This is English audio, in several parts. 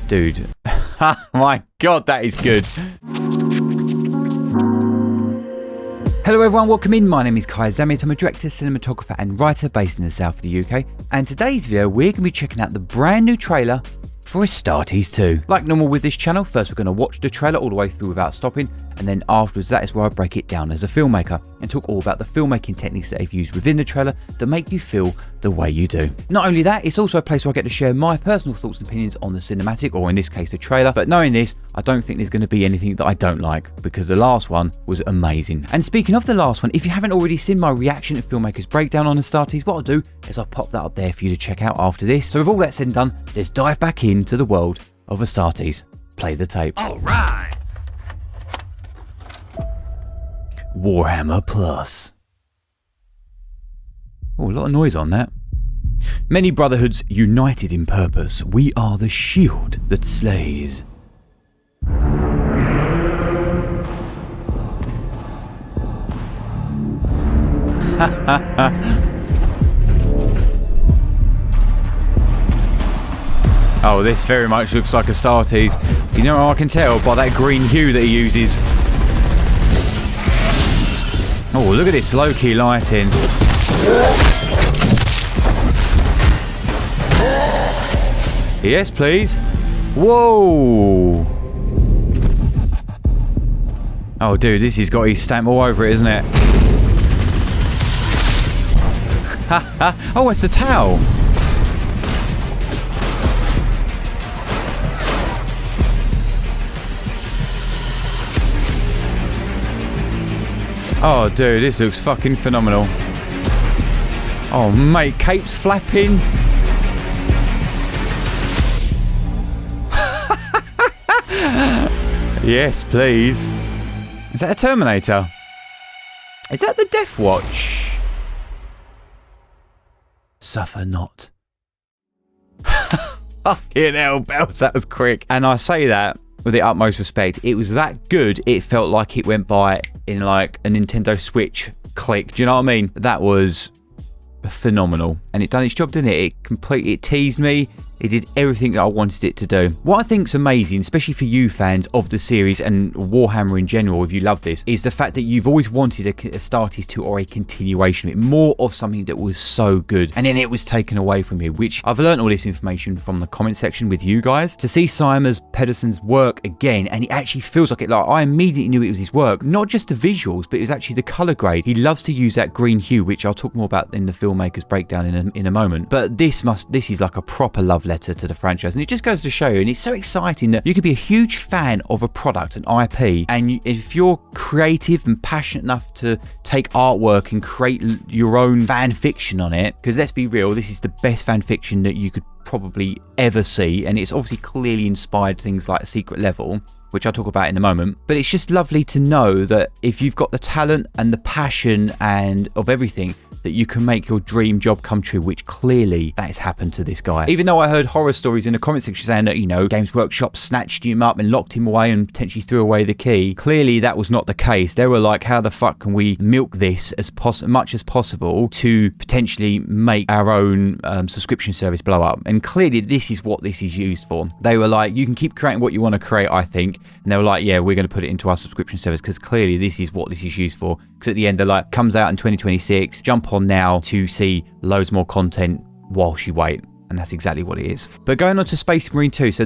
Dude. My God, that is good. Hello everyone, welcome in. My name is Kai Zammit. I'm a director, cinematographer and writer based in the south of the UK. And today's video, we're going to be checking out the brand new trailer for ASTARTES II. Like normal with this channel, first we're going to watch the trailer all the way through without stopping, and then afterwards that is where I break it down as a filmmaker and talk all about the filmmaking techniques that I've used within the trailer that make you feel the way you do. Not only that, it's also a place where I get to share my personal thoughts and opinions on the cinematic, or in this case the trailer, but knowing this, I don't think there's going to be anything that I don't like, because the last one was amazing. And speaking of the last one, if you haven't already seen my reaction to Filmmaker's breakdown on ASTARTES, what I'll do is I'll pop that up there for you to check out after this. So with all that said and done, let's dive back into the world of ASTARTES. Play the tape. All right. Warhammer Plus. Oh, a lot of noise on that. Many brotherhoods united in purpose. We are the shield that slays. Oh, this very much looks like ASTARTES. You know how I can tell? By that green hue that he uses. Oh, look at this low-key lighting. Yes, please. Whoa. Oh, dude, this has got his stamp all over it, isn't it? Oh, it's the towel. Oh, dude, this looks fucking phenomenal. Oh, mate, cape's flapping. Yes, please. Is that a Terminator? Is that the Death Watch? Suffer not. Fucking hell, bells, that was quick. And I say that with the utmost respect. It was that good, it felt like it went by in like a Nintendo Switch click. Do you know what I mean? That was phenomenal. And it done its job, didn't it? It teased me. It did everything that I wanted it to do. What I think's amazing, especially for you fans of the series and Warhammer in general, if you love this, is the fact that you've always wanted a ASTARTES II or a continuation of it, more of something that was so good, and then it was taken away from you, which I've learned all this information from the comment section with you guys. To see Simon Pedersen's work again, and it actually feels like it, like I immediately knew it was his work, not just the visuals, but it was actually the color grade. He loves to use that green hue, which I'll talk more about in the Filmmaker's breakdown in a moment, but this is like a proper love letter to the franchise, and it just goes to show you, and it's so exciting that you could be a huge fan of a product, an IP, and if you're creative and passionate enough to take artwork and create your own fan fiction on it, because let's be real, this is the best fan fiction that you could probably ever see, and it's obviously clearly inspired things like Secret Level, which I'll talk about in a moment. But it's just lovely to know that if you've got the talent and the passion and of everything, that you can make your dream job come true, which clearly that has happened to this guy. Even though I heard horror stories in the comment section saying that, you know, Games Workshop snatched him up and locked him away and potentially threw away the key, clearly that was not the case. They were like, how the fuck can we milk this as much as possible to potentially make our own subscription service blow up? And clearly this is what this is used for. They were like, you can keep creating what you want to create, I think. And they were like, yeah, we're going to put it into our subscription service, because clearly this is what this is used for. Because at the end, they're like, comes out in 2026, jump on now to see loads more content whilst you wait. And that's exactly what it is. But going on to Space Marine 2, so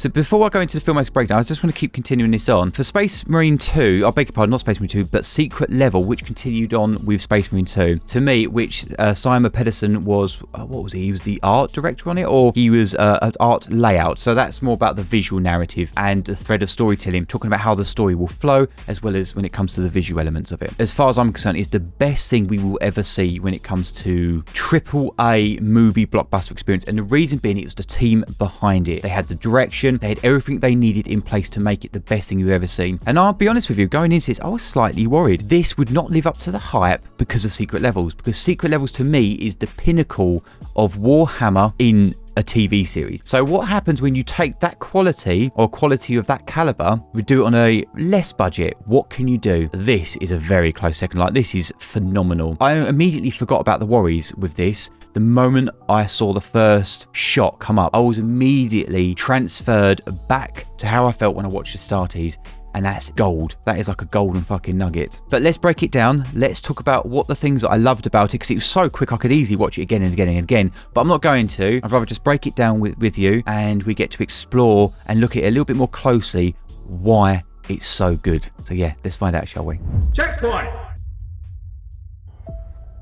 before I go into the Filmmaker's breakdown, I just want to keep continuing this on. For Space Marine 2, I beg your pardon, not Space Marine 2, but Secret Level, which continued on with Space Marine 2, to me, which Simon Pedersen was, what was he? He was the art director on it, or he was an art layout. So that's more about the visual narrative and the thread of storytelling, talking about how the story will flow, as well as when it comes to the visual elements of it. As far as I'm concerned, it's the best thing we will ever see when it comes to AAA movie blockbuster experience. And the reason being, it was the team behind it. They had the direction, they had everything they needed in place to make it the best thing you've ever seen. And I'll be honest with you, going into this, I was slightly worried this would not live up to the hype because of Secret Levels, because Secret Levels to me is the pinnacle of Warhammer in a TV series. So what happens when you take that quality, or quality of that caliber, we do it on a less budget? What can you do? This is a very close second. Like, this is phenomenal. I immediately forgot about the worries with this. The moment I saw the first shot come up, I was immediately transferred back to how I felt when I watched Astartes. And that's gold. That is like a golden fucking nugget. But let's break it down. Let's talk about what the things that I loved about it, because it was so quick I could easily watch it again and again and again. But I'm not going to. I'd rather just break it down with you, and we get to explore and look at it a little bit more closely why it's so good. So yeah, let's find out, shall we? Checkpoint!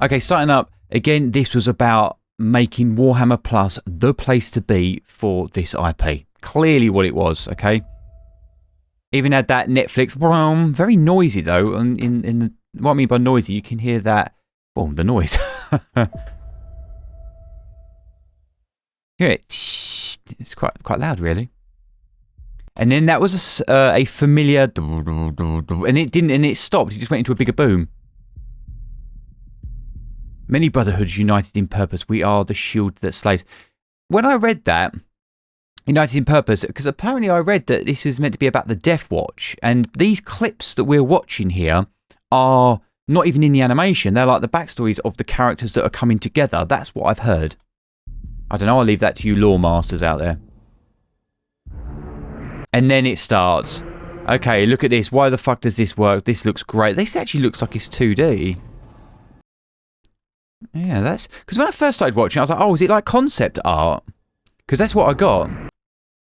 Okay, starting up. Again, this was about making Warhammer Plus the place to be for this IP. Clearly what it was, okay? Even had that Netflix, very noisy though. And in the, what I mean by noisy, you can hear that, well, the noise. Yeah, it's quite loud, really. And then that was a familiar, and it didn't, and it stopped. It just went into a bigger boom. Many brotherhoods united in purpose. We are the shield that slays. When I read that, united in purpose, because apparently I read that this is meant to be about the Death Watch, and these clips that we're watching here are not even in the animation. They're like the backstories of the characters that are coming together. That's what I've heard. I don't know, I'll leave that to you lore masters out there. And then it starts. Okay, look at this. Why the fuck does this work? This looks great. This actually looks like it's 2D. Yeah, that's... Because when I first started watching, I was like, oh, is it like concept art? Because that's what I got.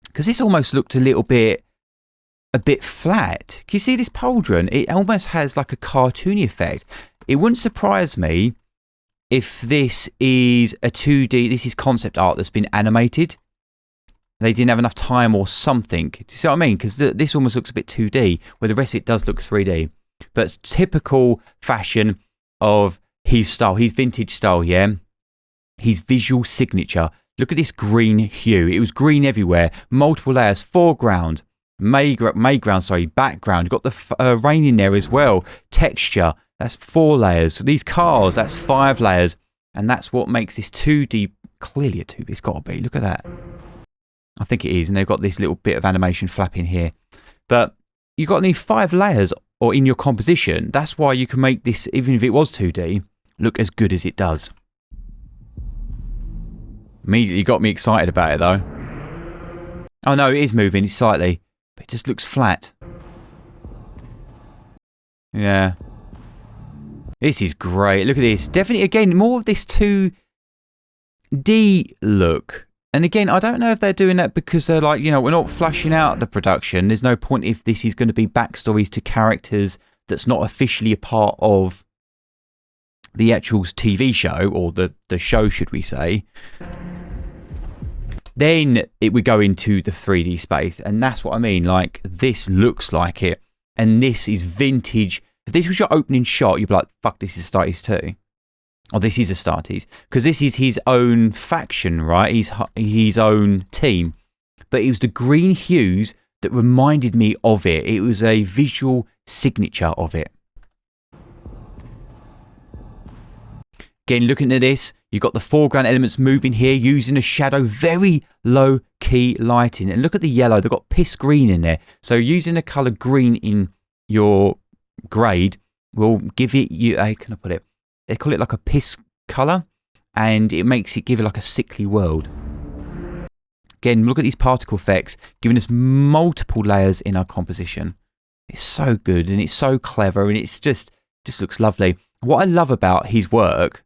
Because this almost looked a bit flat. Can you see this pauldron? It almost has like a cartoony effect. It wouldn't surprise me if this is a 2D, this is concept art that's been animated. They didn't have enough time or something. Do you see what I mean? Because this almost looks a bit 2D, where the rest of it does look 3D. But it's typical fashion of his style, his vintage style, yeah? His visual signature. Look at this green hue. It was green everywhere. Multiple layers. Foreground, background. You've got the rain in there as well. Texture. That's 4 layers. These cars, that's 5 layers. And that's what makes this 2D, clearly a 2D. It's got to be. Look at that. I think it is. And they've got this little bit of animation flapping here. But you've got to need 5 layers or in your composition. That's why you can make this, even if it was 2D, look as good as it does. Immediately got me excited about it though. Oh no, it is moving slightly, but it just looks flat. Yeah. This is great. Look at this. Definitely, again, more of this 2D look. And again, I don't know if they're doing that because they're like, you know, we're not flashing out the production. There's no point if this is going to be backstories to characters that's not officially a part of the actual TV show, or the show, should we say. Then it would go into the 3D space, and that's what I mean. Like, this looks like it, and this is vintage. If this was your opening shot, you'd be like, fuck, this is Astartes 2. Or this is Astartes. Because this is his own faction, right? His own team. But it was the green hues that reminded me of it. It was a visual signature of it. Again, looking at this, you've got the foreground elements moving here, using a shadow, very low key lighting. And look at the yellow, they've got piss green in there. So using the colour green in your grade will give it you, how can I put it? They call it like a piss colour, and it makes it give it like a sickly world. Again, look at these particle effects, giving us multiple layers in our composition. It's so good, and it's so clever, and it's just looks lovely. What I love about his work,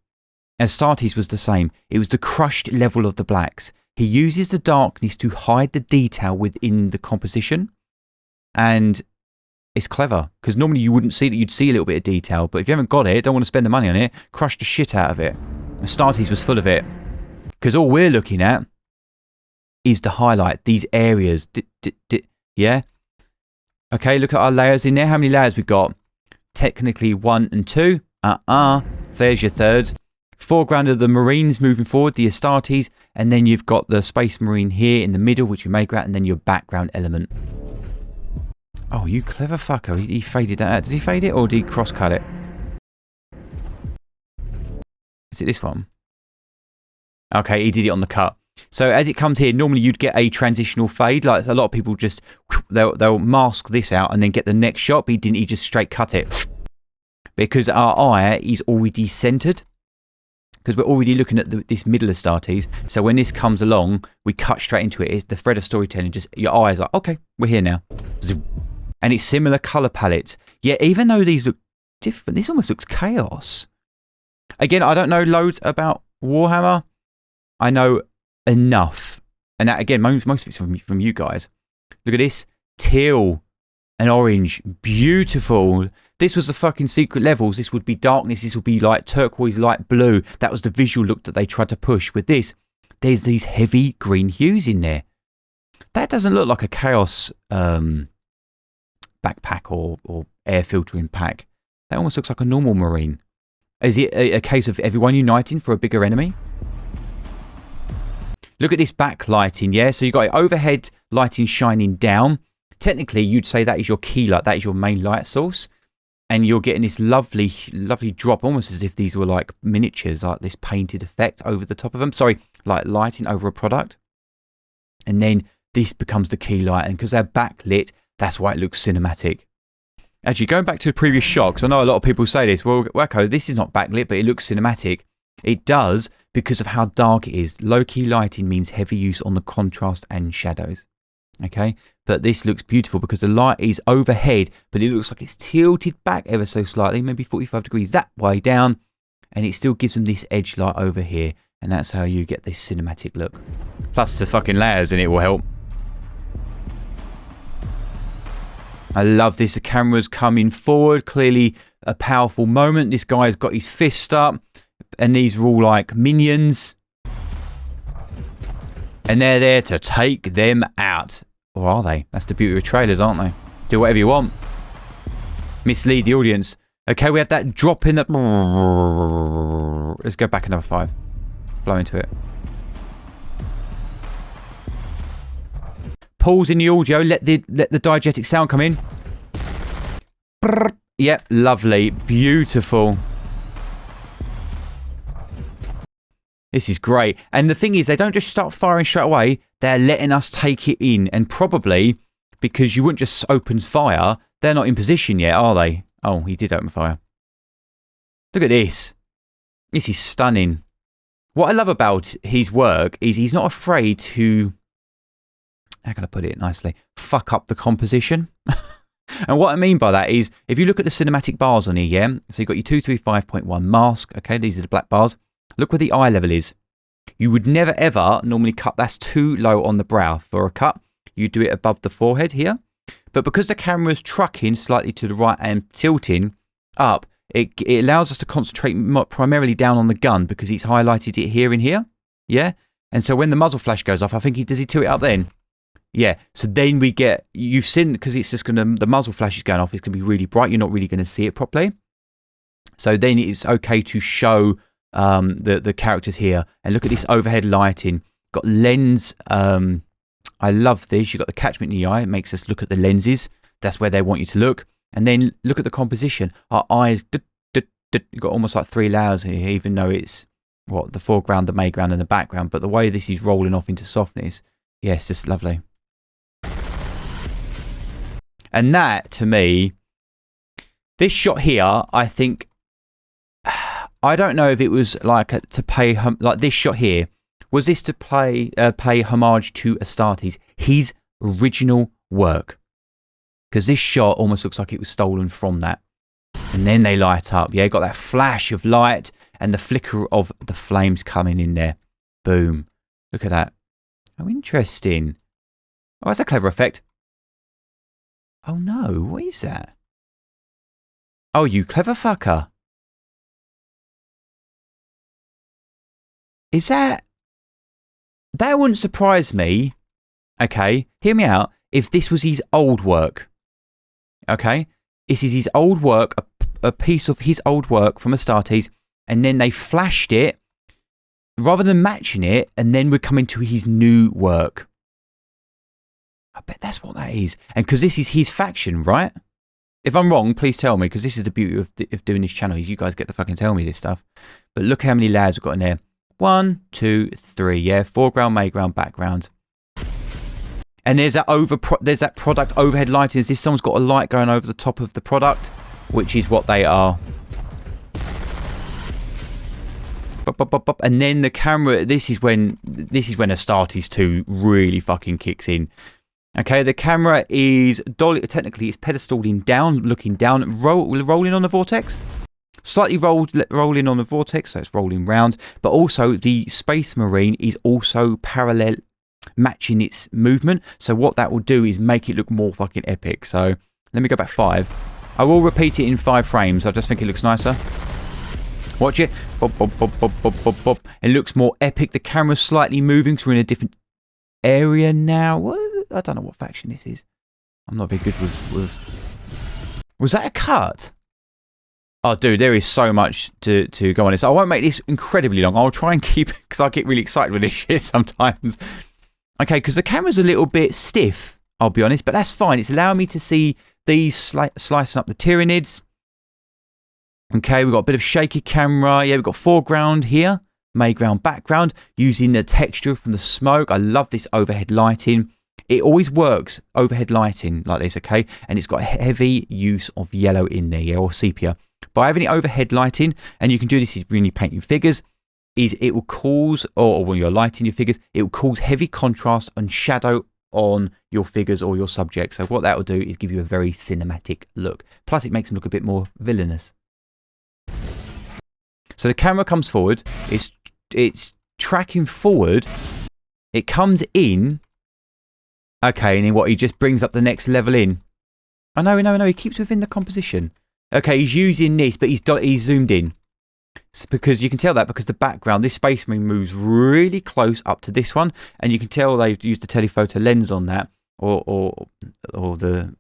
Astartes was the same. It was the crushed level of the blacks. He uses the darkness to hide the detail within the composition. And it's clever, because normally you wouldn't see that. You'd see a little bit of detail, but if you haven't got it, don't want to spend the money on it, crush the shit out of it. Astartes was full of it. Because all we're looking at is to highlight these areas. Yeah? Okay, look at our layers in there. How many layers we've got? Technically 1 and 2. There's your third. Foreground of the Marines moving forward, the Astartes, and then you've got the Space Marine here in the middle, which you make out, and then your background element. Oh, you clever fucker. He faded that out. Did he fade it, or did he cross-cut it? Is it this one? Okay, he did it on the cut. So as it comes here, normally you'd get a transitional fade. Like a lot of people just, they'll mask this out and then get the next shot, but he didn't. He just straight cut it. Because our eye is already centered. because we're already looking at this middle Astartes. So when this comes along, we cut straight into it. It's the thread of storytelling. Just your eyes are okay, we're here now. Zoom. And it's similar color palettes. Yeah, even though these look different, this almost looks chaos. Again, I don't know loads about Warhammer. I know enough. And that, again, most of it's from you guys. Look at this. Teal and orange. Beautiful. This was the fucking secret levels. This would be darkness. This would be like turquoise, light blue. That was the visual look that they tried to push. With this, there's these heavy green hues in there. That doesn't look like a chaos backpack or air filtering pack. That almost looks like a normal marine. Is it a case of everyone uniting for a bigger enemy? Look at this backlighting, yeah? So you've got overhead lighting shining down. Technically, you'd say that is your key light. That is your main light source. And you're getting this lovely, lovely drop, almost as if these were like miniatures, like this painted effect over the top of them. Sorry, like lighting over a product. And then this becomes the key light. And because they're backlit, that's why it looks cinematic. Actually, going back to the previous shot, because I know a lot of people say this, well, Wacko, this is not backlit, but it looks cinematic. It does because of how dark it is. Low-key lighting means heavy use on the contrast and shadows. Okay? But this looks beautiful because the light is overhead, but it looks like it's tilted back ever so slightly, maybe 45 degrees that way down, and it still gives them this edge light over here, and that's how you get this cinematic look. Plus the fucking layers in it will help. I love this. The camera's coming forward. Clearly a powerful moment. This guy's got his fist up. And these are all like minions. And they're there to take them out. Or are they? That's the beauty of trailers, aren't they? Do whatever you want. Mislead the audience. Okay, we have that drop in the... Let's go back another 5. Blow into it. Pause in the audio, let the diegetic sound come in. Yep, lovely, beautiful. This is great. And the thing is, they don't just start firing straight away, they're letting us take it in. And probably, because you wouldn't just open fire, they're not in position yet, are they? Oh, he did open fire. Look at this. This is stunning. What I love about his work is he's not afraid to... How can I put it nicely? Fuck up the composition. And what I mean by that is, if you look at the cinematic bars on here, yeah? So you've got your 235.1 mask. Okay, these are the black bars. Look where the eye level is. You would never ever normally cut. That's too low on the brow for a cut. You do it above the forehead here. But because the camera is trucking slightly to the right and tilting up, it allows us to concentrate primarily down on the gun because he's highlighted it here and here. Yeah? And so when the muzzle flash goes off, I think does he tilt it up then? Yeah, so then we get, you've seen, because it's just going to, the muzzle flash is going off, it's going to be really bright, you're not really going to see it properly. So then it's okay to show the characters here. And look at this overhead lighting. Got lens, I love this. You've got the catchment in the eye, it makes us look at the lenses. That's where they want you to look. And then look at the composition. Our eyes, you've got almost like 3 layers here, even though it's, what, the foreground, the midground and the background. But the way this is rolling off into softness, yeah, it's just lovely. And that, to me, this shot here, I think, I don't know if it was like to pay, like this shot here, was this to pay homage to Astartes, his original work? Because this shot almost looks like it was stolen from that. And then they light up. Yeah, got that flash of light and the flicker of the flames coming in there. Boom. Look at that. How interesting. Oh, that's a clever effect. Oh no, what is that? Oh, you clever fucker. Is that... That wouldn't surprise me. Okay, hear me out. If this was his old work. Okay? This is his old work, a piece of his old work from Astartes, and then they flashed it, rather than matching it, and then we're coming to his new work. I bet that's what that is. And because this is his faction, right? If I'm wrong, please tell me, because this is the beauty of doing this channel, is you guys get to fucking tell me this stuff. But look how many layers we've got in there. 1, 2, 3, yeah? Foreground, midground, background. And there's that product overhead lighting, as if someone's got a light going over the top of the product, which is what they are. Bop, bop, bop, bop. And then the camera, this is when ASTARTES II really fucking kicks in. Okay, the camera is technically it's pedestaling down, looking down, rolling on the vortex. Slightly rolling on the vortex, so it's rolling round. But also the Space Marine is also parallel, matching its movement. So what that will do is make it look more fucking epic. So let me go back 5. I will repeat it in 5 frames. I just think it looks nicer. Watch it. Bop, bop, bop, bop, bop, bop, bop. It looks more epic. The camera's slightly moving, so we're in a different area now. What? I don't know what faction this is. I'm not very good with... Was that a cut? Oh, dude, there is so much to go on this. I won't make this incredibly long. I'll try and keep it, because I get really excited with this shit sometimes. Okay, because the camera's a little bit stiff, I'll be honest, but that's fine. It's allowing me to see these slicing up the Tyranids. Okay, we've got a bit of shaky camera. Yeah, we've got foreground here, mayground, background, using the texture from the smoke. I love this overhead lighting. It always works, overhead lighting like this, okay? And it's got a heavy use of yellow in there, yeah, or sepia. By having it overhead lighting, and you can do this when you paint your figures, is it will cause, or when you're lighting your figures, it will cause heavy contrast and shadow on your figures or your subjects. So what that will do is give you a very cinematic look. Plus it makes them look a bit more villainous. So the camera comes forward, it's tracking forward, it comes in, okay, and then what, he just brings up the next level in. Oh no, he keeps within the composition. Okay, he's using this, but he's zoomed in. It's because you can tell that because the background, this Space Marine moves really close up to this one, and you can tell they've used the telephoto lens on that, or the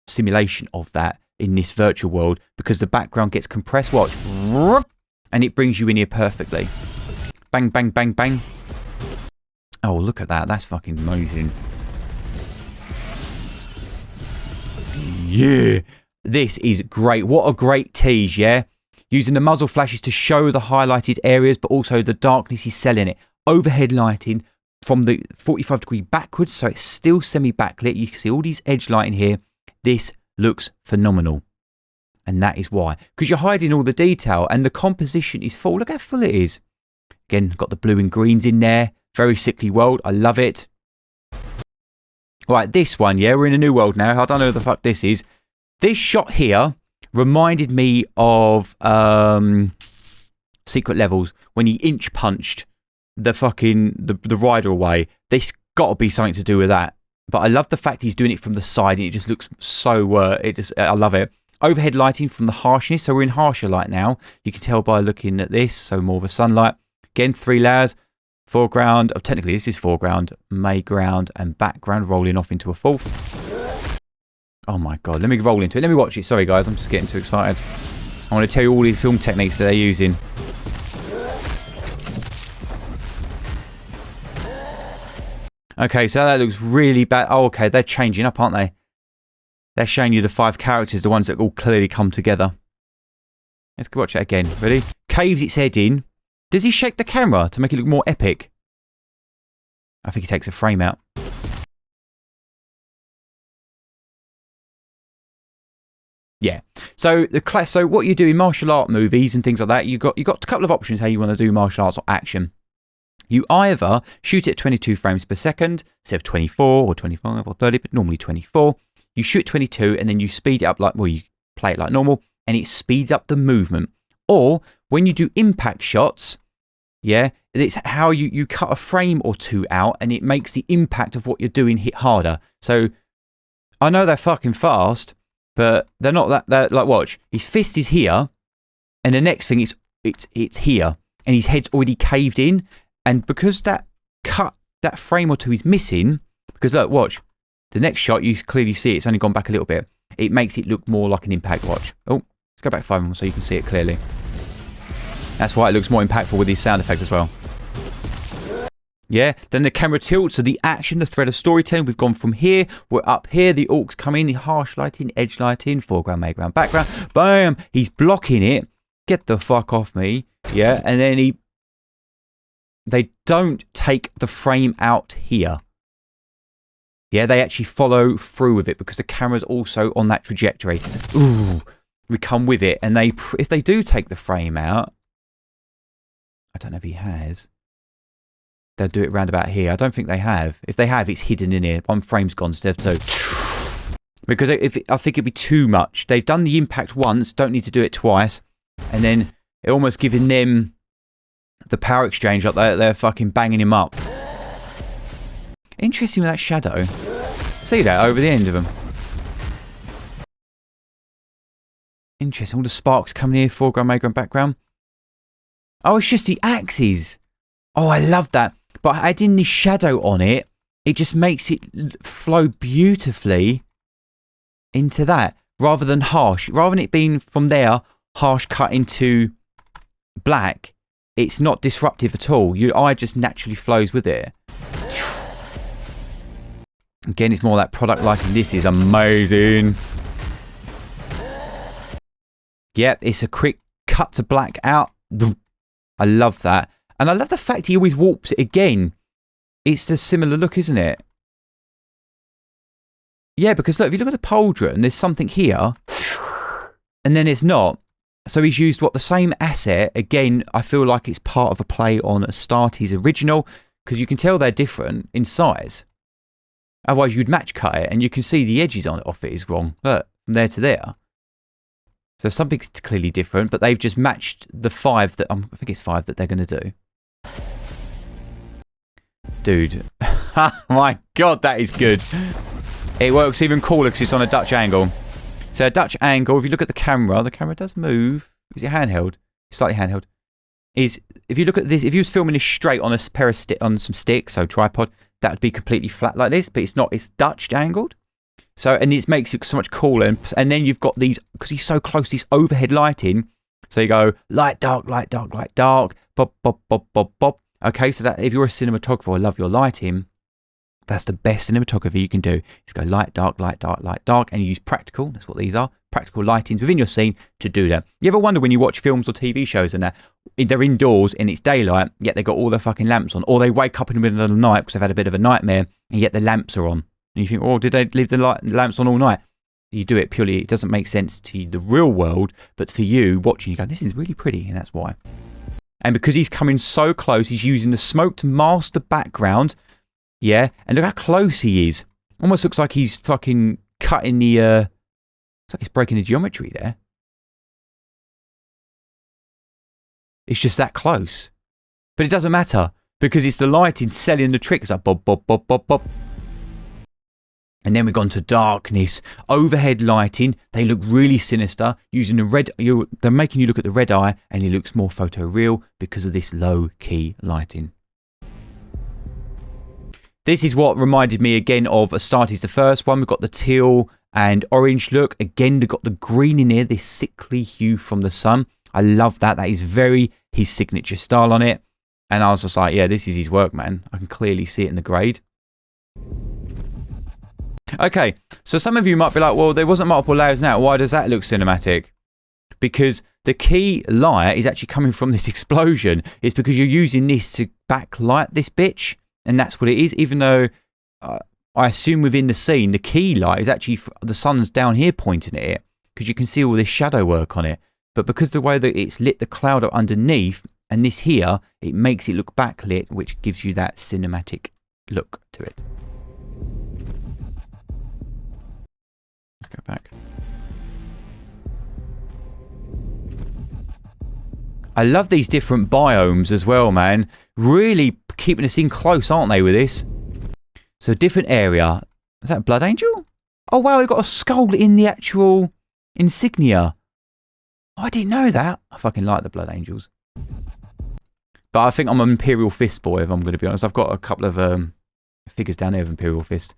simulation of that in this virtual world, because the background gets compressed. Watch, and it brings you in here perfectly. Bang, bang, bang, bang. Oh, look at that! That's fucking amazing. Yeah. This is great. What a great tease, yeah? Using the muzzle flashes to show the highlighted areas, but also the darkness is selling it. Overhead lighting from the 45 degree backwards, so it's still semi-backlit. You can see all these edge lighting here. This looks phenomenal. And that is why. Because you're hiding all the detail, and the composition is full. Look how full it is. Again, got the blue and greens in there. Very sickly world. I love it. Right, this one, yeah? We're in a new world now. I don't know who the fuck this is. This shot here reminded me of Secret Levels when he inch punched the fucking the rider away. This got to be something to do with that. But I love the fact he's doing it from the side, and it just looks so I love it. Overhead lighting from the harshness, so we're in harsher light now. You can tell by looking at this, so more of a sunlight. Again, 3 layers. Foreground, technically this is foreground, mayground, and background rolling off into a 4th. Oh my god, let me roll into it. Let me watch it. Sorry guys, I'm just getting too excited. I want to tell you all these film techniques that they're using. Okay, so that looks really bad. Oh, okay, they're changing up, aren't they? They're showing you the 5 characters, the ones that all clearly come together. Let's go watch it again. Ready? Caves its head in. Does he shake the camera to make it look more epic? I think he takes a frame out. Yeah. So so what you do in martial art movies and things like that, you got a couple of options how you want to do martial arts or action. You either shoot it at 22 frames per second instead of 24 or 25 or 30, but normally 24. You shoot 22 and then you speed it up you play it like normal, and it speeds up the movement. Or when you do impact shots, yeah, it's how you cut a frame or 2 out, and it makes the impact of what you're doing hit harder. So I know they're fucking fast, but they're not that like, watch, his fist is here, and the next thing it's here, and his head's already caved in, and because that frame or 2 is missing, because look, watch, the next shot you clearly see it's only gone back a little bit. It makes it look more like an impact. Watch. Oh, let's go back 5 more so you can see it clearly. That's why it looks more impactful with these sound effects as well. Yeah, then the camera tilts, so the action, the thread of storytelling, we've gone from here, we're up here, the orcs come in, harsh lighting, edge lighting, foreground, mayground, background, bam, he's blocking it, get the fuck off me, yeah, and then they don't take the frame out here. Yeah, they actually follow through with it because the camera's also on that trajectory. Ooh, we come with it, and if they do take the frame out, I don't know if he has. They'll do it round about here. I don't think they have. If they have, it's hidden in here. One frame's gone instead of two. Because I think it'd be too much. They've done the impact once, don't need to do it twice. And then it almost giving them the power exchange, like they're fucking banging him up. Interesting with that shadow. See that over the end of them. Interesting. All the sparks coming here, foreground, midground, background. Oh, it's just the axes. Oh, I love that. But adding this shadow on it, it just makes it flow beautifully into that. Rather than harsh. Rather than it being from there, harsh cut into black, it's not disruptive at all. Your eye just naturally flows with it. Again, it's more that product lighting. This is amazing. Yep, it's a quick cut to black out. I love that. And I love the fact he always warps it again. It's a similar look, isn't it? Yeah, because look, if you look at the pauldron, there's something here. And then it's not. So he's used, what, the same asset. Again, I feel like it's part of a play on Astartes original. Because you can tell they're different in size. Otherwise, you'd match cut it. And you can see the edges on it off it is wrong. Look, from there to there. So something's clearly different, but they've just matched the 5 that, I think it's 5 that they're going to do. Dude. My God, that is good. It works even cooler because it's on a Dutch angle. So a Dutch angle, if you look at the camera does move. Is it handheld? Slightly handheld. Is, if you look at this, if you was filming this straight on a pair of on some sticks, so tripod, that would be completely flat like this, but it's not, it's Dutch angled. So, and it makes it so much cooler. And then you've got these, because he's so close, this overhead lighting. So you go, light, dark, light, dark, light, dark, bob, bob, bob, bob, bob. Okay, so that if you're a cinematographer or love your lighting, that's the best cinematography you can do. Is go light, dark, light, dark, light, dark, and you use practical, that's what these are, practical lightings within your scene to do that. You ever wonder when you watch films or TV shows and that, they're indoors and it's daylight, yet they've got all their fucking lamps on, or they wake up in the middle of the night because they've had a bit of a nightmare, and yet the lamps are on. And you think, oh, did they leave the lamps on all night? You do it purely, it doesn't make sense to the real world, but for you watching, you go, this is really pretty, and that's why. And because he's coming so close, he's using the smoke to mask the background. Yeah, and look how close he is. Almost looks like he's fucking cutting the, it's like he's breaking the geometry there. It's just that close. But it doesn't matter, because it's the lighting selling the trick. It's like bob, bob, bob, bob, bob. And then we've gone to darkness, overhead lighting. They look really sinister. Using the red, they're making you look at the red eye, and it looks more photoreal because of this low-key lighting. This is what reminded me again of Astartes, the first one. We've got the teal and orange look. Again, they've got the green in here, this sickly hue from the sun. I love that. That is very his signature style on it. And I was just like, yeah, this is his work, man. I can clearly see it in the grade. Okay, so some of you might be like, well, there wasn't multiple layers now. Why does that look cinematic? Because the key light is actually coming from this explosion. It's because you're using this to backlight this bitch. And that's what it is, even though I assume within the scene, the key light is actually, the sun's down here pointing at it. Because you can see all this shadow work on it. But because the way that it's lit the cloud up underneath, and this here, it makes it look backlit, which gives you that cinematic look to it. Go back. I love these different biomes as well, man. Really keeping us in close, aren't they, with this? So different area. Is that a blood angel? Oh wow, we've got a skull in the actual insignia. Oh, I didn't know that. I fucking like the blood angels. But I think I'm an Imperial Fist boy, if I'm going to be honest. I've got a couple of figures down there of Imperial Fist.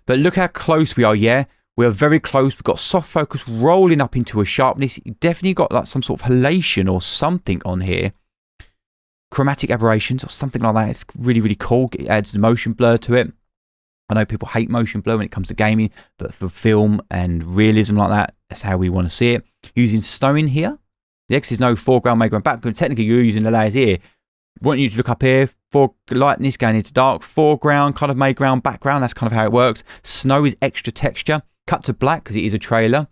But look how close we are, yeah? We're very close. We've got soft focus rolling up into a sharpness. You definitely got like some sort of halation or something on here. Chromatic aberrations or something like that. It's really, really cool. It adds the motion blur to it. I know people hate motion blur when it comes to gaming, but for film and realism like that, that's how we want to see it. Using snow in here. The X is no foreground, midground, background. Technically, you're using the layers here. I want you to look up here. For lightness going into dark. Foreground, kind of midground, background. That's kind of how it works. Snow is extra texture. Cut to black because it is a trailer.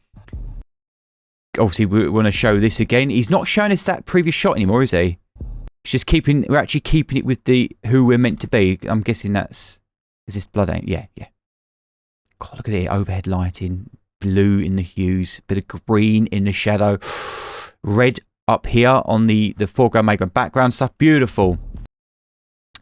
Obviously, we want to show this again. He's not showing us that previous shot anymore, is he? It's just we're actually keeping it with who we're meant to be. I'm guessing is this blood ain't? Yeah. God, look at it. Overhead lighting, blue in the hues, bit of green in the shadow, red up here on the foreground, midground, background stuff. Beautiful.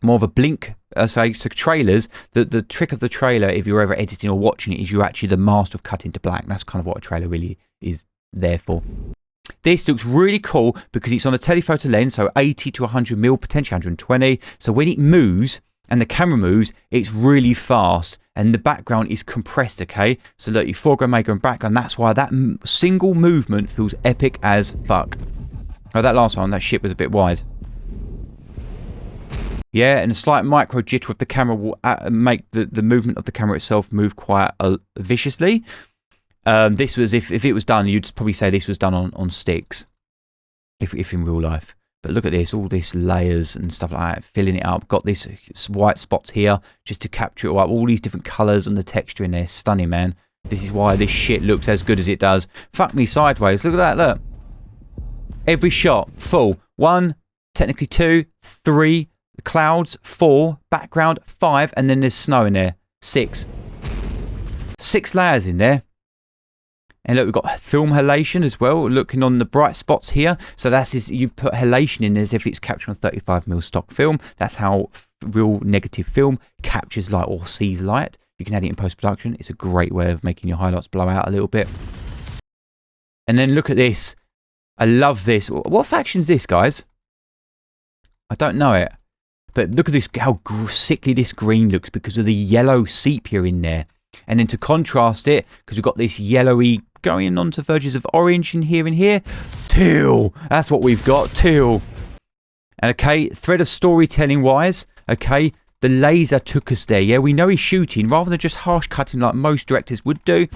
More of a blink. So trailers, the trick of the trailer, if you're ever editing or watching it, is you're actually the master of cutting to black. That's kind of what a trailer really is there for. This looks really cool because it's on a telephoto lens, so 80 to 100mm, potentially 120. So when it moves and the camera moves, it's really fast and the background is compressed, okay? So look, your foreground, midground, background, that's why that single movement feels epic as fuck. Oh, that last one, that ship was a bit wide. Yeah, and a slight micro jitter of the camera will make the movement of the camera itself move quite viciously. This was, if it was done, you'd probably say this was done on sticks, if in real life. But look at this, all this layers and stuff like that, filling it up. Got this white spots here just to capture it all up. All these different colours and the texture in there. Stunning, man. This is why this shit looks as good as it does. Fuck me sideways. Look at that, look. Every shot, full. 1, technically 2, 3, clouds, 4, background, 5, and then there's snow in there. 6. 6 layers in there. And look, we've got film halation as well, looking on the bright spots here. So that's this, you put halation in as if it's captured on 35mm stock film. That's how real negative film captures light or sees light. You can add it in post-production. It's a great way of making your highlights blow out a little bit. And then look at this. I love this. What faction is this, guys? I don't know it. But look at this, how sickly this green looks because of the yellow sepia in there. And then to contrast it, because we've got this yellowy going on to verges of orange in here and here. Teal. That's what we've got. Teal. And okay, thread of storytelling wise, okay, the laser took us there. Yeah, we know he's shooting rather than just harsh cutting like most directors would do.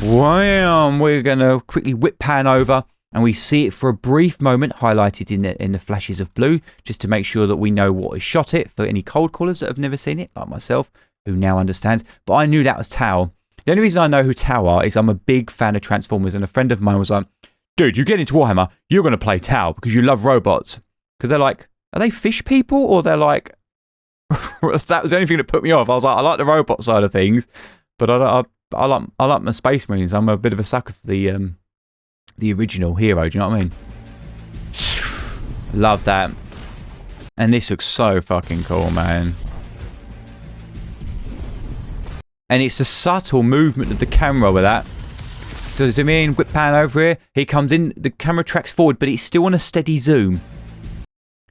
Wham! We're going to quickly whip pan over and we see it for a brief moment highlighted in the flashes of blue just to make sure that we know what has shot it for any cold callers that have never seen it, like myself, who now understands. But I knew that was Tau. The only reason I know who Tau are is I'm a big fan of Transformers, and a friend of mine was like, dude, you get into Warhammer, you're going to play Tau because you love robots. Because they're like, are they fish people? Or they're like, that was the only thing that put me off. I was like, I like the robot side of things, but I like my Space Marines. I'm a bit of a sucker for the original hero, do you know what I mean? Love that. And this looks so fucking cool, man. And it's a subtle movement of the camera with that. So zoom in, whip pan over here. He comes in, the camera tracks forward, but it's still on a steady zoom.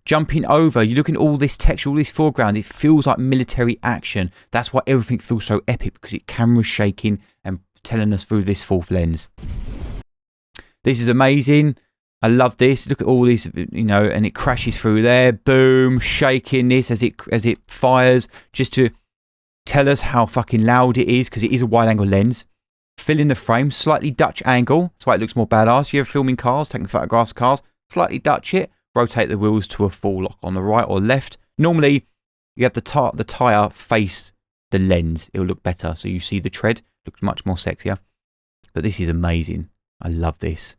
Jumping over, you're looking at all this texture, all this foreground. It feels like military action. That's why everything feels so epic, because it camera's shaking and telling us through this fourth lens. This is amazing. I love this. Look at all these, you know, and it crashes through there. Boom, shaking this as it fires, just to tell us how fucking loud it is, because it is a wide angle lens. Fill in the frame, slightly Dutch angle. That's why it looks more badass. You're filming cars, taking photographs of cars, slightly Dutch it. Rotate the wheels to a full lock on the right or left. Normally, you have the tyre face the lens. It'll look better. So you see the tread. Looks much more sexier. But this is amazing. I love this.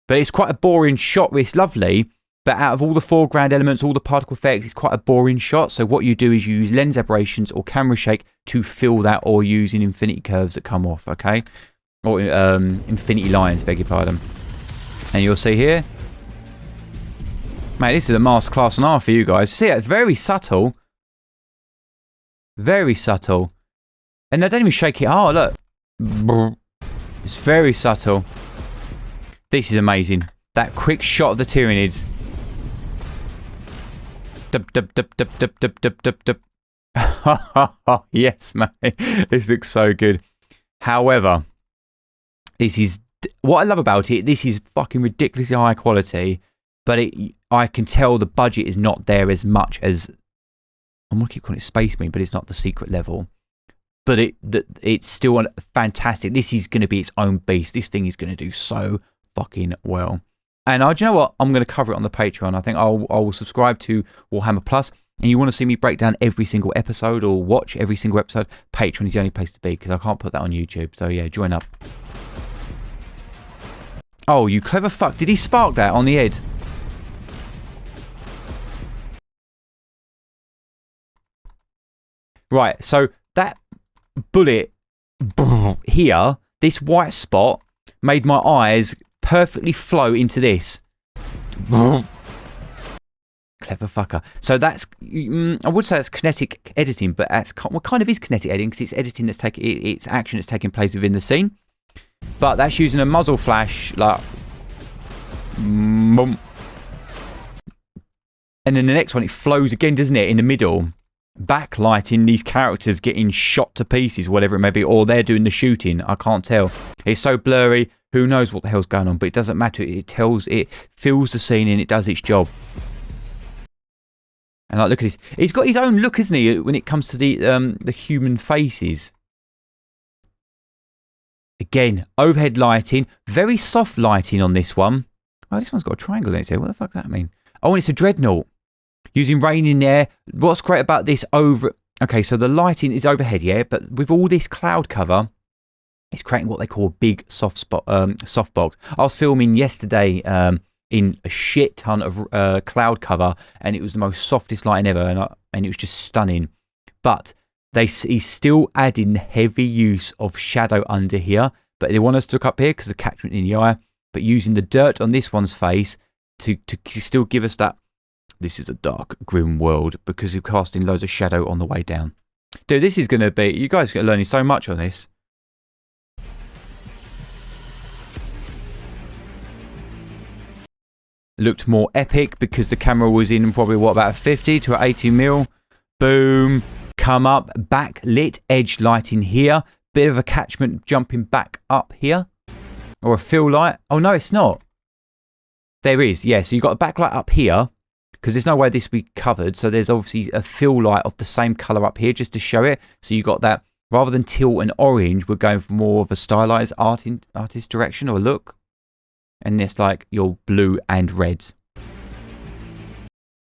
But it's quite a boring shot. It's lovely. But out of all the foreground elements, all the particle effects, it's quite a boring shot. So what you do is you use lens aberrations or camera shake to fill that, or using infinity curves that come off, okay? Or infinity lines, beg your pardon. And you'll see here. Mate, this is a masterclass on art for you guys. See, it's very subtle. Very subtle. And I don't even shake it. Oh, look. It's very subtle. This is amazing. That quick shot of the Tyranids. Dub, dub, dub, dub, dub, dub, dub, dub, dub. Yes, mate. This looks so good. However, this is... What I love about it, this is fucking ridiculously high quality. But I can tell the budget is not there as much as... I'm going to keep calling it Space Marine, but it's not the secret level. But it's still fantastic. This is going to be its own beast. This thing is going to do so fucking well. And do you know what? I'm going to cover it on the Patreon. I think I will subscribe to Warhammer Plus. And you want to see me break down every single episode or watch every single episode, Patreon is the only place to be, because I can't put that on YouTube. So yeah, join up. Oh, you clever fuck. Did he spark that on the head? Right, so that bullet here, this white spot, made my eyes perfectly flow into this. Clever fucker. So that's, I would say it's kinetic editing, but that's what kind of is kinetic editing, because it's editing that's taking, it's action that's taking place within the scene. But that's using a muzzle flash, like, boom. And then the next one, it flows again, doesn't it, in the middle, backlighting these characters getting shot to pieces, whatever it may be, or they're doing the shooting. I can't tell. It's so blurry. Who knows what the hell's going on? But it doesn't matter. It fills the scene and it does its job. And like, look at this. He's got his own look, isn't he, when it comes to the human faces. Again, overhead lighting, very soft lighting on this one. Oh, this one's got a triangle in it. So what the fuck does that mean? Oh, and it's a dreadnought. Using rain in there. What's great about this okay, so the lighting is overhead, yeah, but with all this cloud cover, it's creating what they call a big softbox. I was filming yesterday in a shit ton of cloud cover, and it was the most softest lighting ever, and it was just stunning. But he's still adding heavy use of shadow under here, but they want us to look up here because the catchment in the eye, but using the dirt on this one's face to still give us that, this is a dark, grim world, because you're casting loads of shadow on the way down. Dude, this is going to be, you guys are learning so much on this. Looked more epic because the camera was in probably, what, about 50 to 80 mil. Boom. Come up. Backlit edge lighting here. Bit of a catchment jumping back up here. Or a fill light. Oh, no, it's not. There is, yeah. So you've got a backlight up here, because there's no way this will be covered. So there's obviously a fill light of the same colour up here just to show it. So you got that, rather than teal and orange, we're going for more of a stylized artist direction or look. And it's like your blue and reds.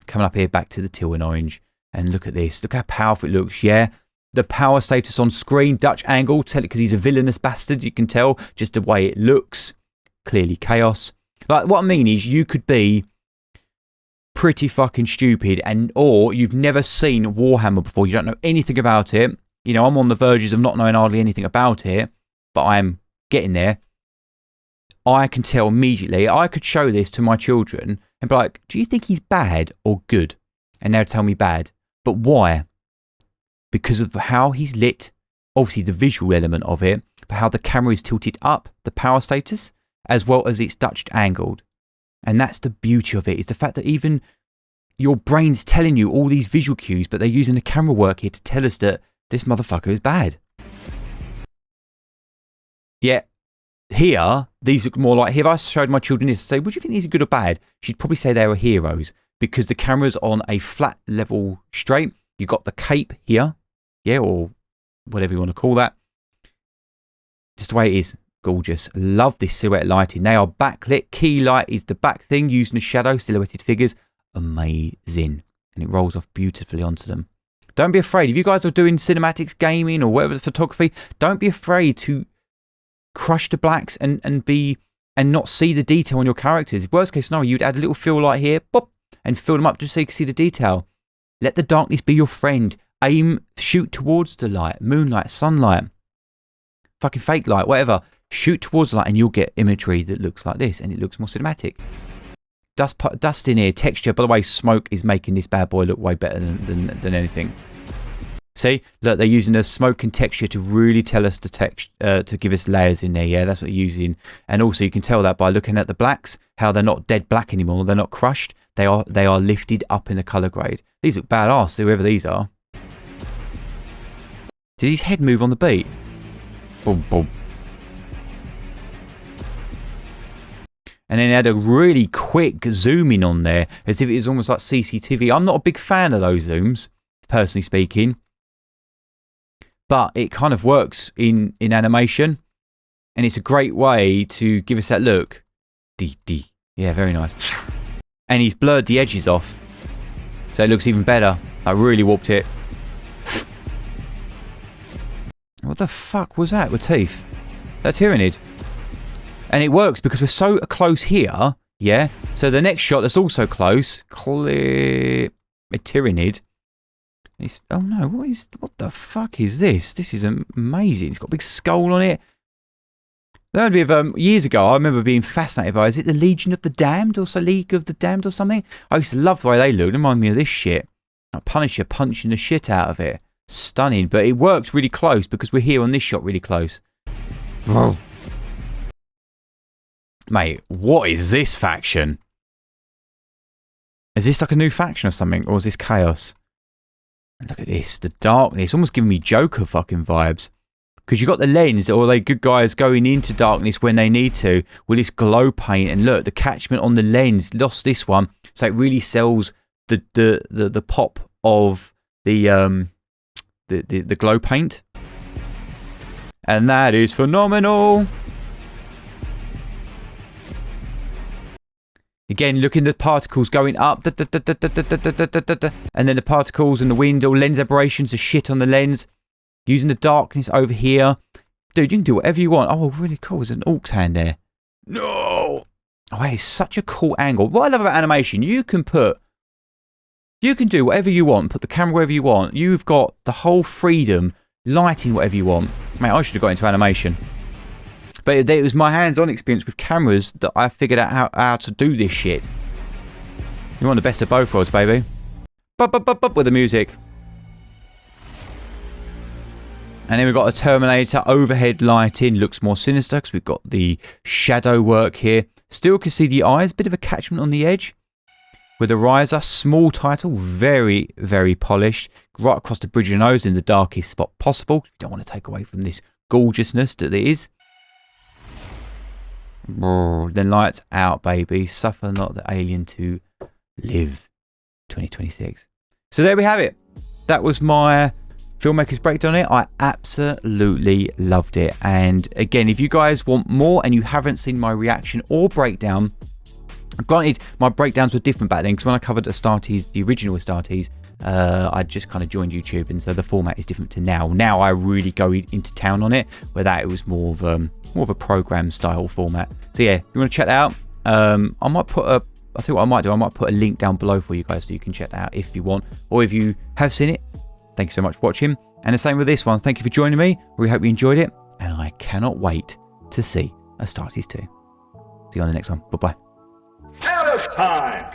Coming up here back to the teal and orange. And look at this. Look how powerful it looks, yeah. The power status on screen, Dutch angle, tell it because he's a villainous bastard, you can tell just the way it looks. Clearly chaos. Like, what I mean is, you could be pretty fucking stupid, or you've never seen Warhammer before, you don't know anything about it. You know, I'm on the verges of not knowing hardly anything about it, but I'm getting there. I can tell immediately. I could show this to my children and be like, do you think he's bad or good? And they'll tell me bad. But why? Because of how he's lit, obviously the visual element of it, but how the camera is tilted up, the power status, as well as it's Dutch angled. And that's the beauty of it, is the fact that even your brain's telling you all these visual cues, but they're using the camera work here to tell us that this motherfucker is bad. Yeah, here, these look more like, if I showed my children this to say, would you think these are good or bad? She'd probably say they were heroes, because the camera's on a flat level straight. You've got the cape here, yeah, or whatever you want to call that. Just the way it is. Gorgeous. Love this silhouette lighting. They are backlit. Key light is the back thing, using the shadow, silhouetted figures. Amazing. And it rolls off beautifully onto them. Don't be afraid. If you guys are doing cinematics, gaming, or whatever, photography, don't be afraid to crush the blacks and not see the detail on your characters. Worst case scenario, you'd add a little fill light here, pop, and fill them up just so you can see the detail. Let the darkness be your friend. Shoot towards the light, moonlight, sunlight, fucking fake light, whatever. Shoot towards the light and you'll get imagery that looks like this, and it looks more cinematic. Dust in here, texture. By the way, smoke is making this bad boy look way better than anything. See, look, they're using the smoke and texture to really tell us the text, to give us layers in there. Yeah, that's what they're using. And also you can tell that by looking at the blacks, how they're not dead black anymore. They're not crushed. They are lifted up in the color grade. These look badass, whoever these are. Did his head move on the beat? Boom, boom. And then it had a really quick zoom in on there, as if it was almost like CCTV. I'm not a big fan of those zooms, personally speaking. But it kind of works in animation. And it's a great way to give us that look. Yeah, very nice. And he's blurred the edges off. So it looks even better. I really warped it. What the fuck was that with teeth? That's Tyrannid. And it works because we're so close here. Yeah. So the next shot that's also clear. A Tyrannid. Oh no, what the fuck is this? This is amazing. It's got a big skull on it. Years ago, I remember being fascinated by, is it the Legion of the Damned or so League of the Damned or something? I used to love the way they looked. It reminded me of this shit. Like Punisher punching the shit out of it. Stunning, but it works really close because we're here on this shot really close. Whoa. Mate, what is this faction? Is this like a new faction or something? Or is this chaos? Look at this. The darkness. Almost giving me Joker fucking vibes. Because you got the lens, or are they good guys going into darkness when they need to with this glow paint? And look, the catchment on the lens lost this one, so it really sells the pop of the glow paint, and that is phenomenal. Again, look in the particles going up, and then the particles and the wind, all lens aberrations, the shit on the lens. Using the darkness over here. Dude, you can do whatever you want. Oh, really cool. There's an Orc's hand there. No! Oh, that is such a cool angle. What I love about animation, you can do whatever you want. Put the camera wherever you want. You've got the whole freedom, lighting whatever you want. Mate, I should have got into animation. But it was my hands-on experience with cameras that I figured out how to do this shit. You want the best of both worlds, baby. With the music. And then we've got a Terminator overhead lighting. Looks more sinister because we've got the shadow work here. Still can see the eyes. Bit of a catchment on the edge. With a riser. Small title. Very, very polished. Right across the bridge of the nose in the darkest spot possible. You don't want to take away from this gorgeousness that it is. Then lights out, baby. Suffer not the alien to live. 2026. So there we have it. That was my Filmmaker's breakdown on it. I absolutely loved it. And again, if you guys want more and you haven't seen my reaction or breakdown, granted my breakdowns were different back then because when I covered Astartes, the original Astartes, I just kind of joined YouTube, and so the format is different to now. Now I really go into town on it, where that it was more of a program style format. So yeah, if you want to check that out, I might put I'll tell you what I might do. I might put a link down below for you guys so you can check that out if you want, or if you have seen it. Thank you so much for watching. And the same with this one. Thank you for joining me. We hope you enjoyed it. And I cannot wait to see Astartes 2. See you on the next one. Bye-bye. Out of time!